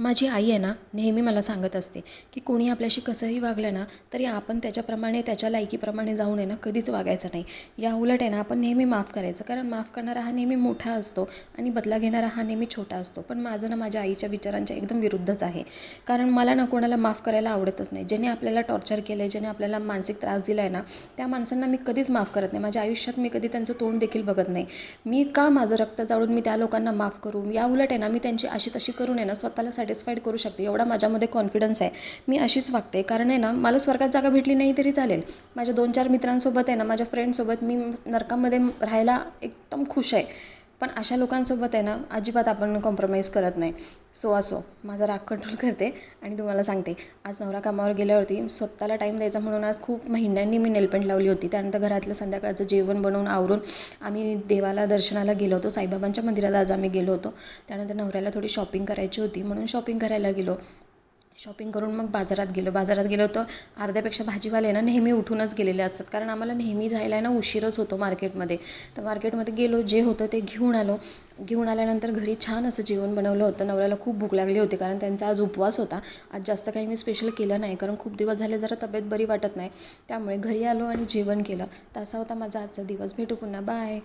माझी आई आहे ना, नेहमी मला सांगत असते, की कोणी आपल्याशी कसंही वागलं ना, तरी आपण त्याच्याप्रमाणे त्याच्या लायकीप्रमाणे जाऊ नये ना, कधीच वागायचं नाही. या उलट आहे ना, आपण नेहमी माफ करायचं. कारण माफ करणारा हा नेहमी मोठा असतो आणि बदला घेणारा हा नेहमी छोटा असतो. पण माझं ना माझ्या आईच्या विचारांच्या एकदम विरुद्धच आहे. कारण मला ना कोणाला माफ करायला आवडतच नाही. ज्याने आपल्याला टॉर्चर केलं आहे, ज्याने आपल्याला मानसिक त्रास दिला आहे ना, त्या माणसांना मी कधीच माफ करत नाही. माझ्या आयुष्यात मी कधी त्यांचं तोंड देखील बघत नाही. मी का माझं रक्त जाळून मी त्या लोकांना माफ करू? या उलट आहे ना, मी त्यांची अशी तशी करून आहे ना, स्वतःला सॅटिस्फाईड करू शकते. एवढा माझ्यामध्ये कॉन्फिडन्स आहे. मी अशीच वागते. कारण आहे ना, मला स्वर्गात जागा भेटली नाही तरी चालेल. माझ्या 2-4 मित्रांसोबत आहे ना, माझ्या फ्रेंडसोबत मी नरकामध्ये राहायला एकदम खुश आहे. पण अशा लोकांसोबत आहे ना, अजिबात आपण कॉम्प्रोमाइज करत नाही. सो असो, माझा राग कंट्रोल करते आणि तुम्हाला सांगते, आज नवरा कामावर गेल्यावरती स्वतःला टाईम द्यायचा म्हणून आज खूप महिन्यांनी मी नेलपेंट लावली होती. त्यानंतर घरातलं संध्याकाळचं जेवण बनवून आवरून आम्ही देवाला दर्शनाला गेलो होतो. साईबाबांच्या मंदिरात आज आम्ही गेलो होतो. त्यानंतर नवऱ्याला थोडी शॉपिंग करायची होती म्हणून शॉपिंग करायला गेलो. शॉपिंग करून मग बाजारात गेलो तर अर्ध्यापेक्षा भाजीवाले ना नेहमी उठूनच गेलेले असतात. कारण आम्हाला नेहमी जायला आहे ना उशीरच होतो मार्केटमध्ये. तर मार्केटमध्ये गेलो, जे होतं ते घेऊन आलो. घेऊन आल्यानंतर घरी छान असं जेवण बनवलं होतं. नवऱ्याला खूप भूक लागली होती कारण त्यांचा आज उपवास होता. आज जास्त काही मी स्पेशल केलं नाही कारण खूप दिवस झाले जरा तब्येत बरी वाटत नाही. त्यामुळे घरी आलो आणि जेवण केलं. तर असा होता माझा आजचा दिवस. भेटू पुन्हा. बाय.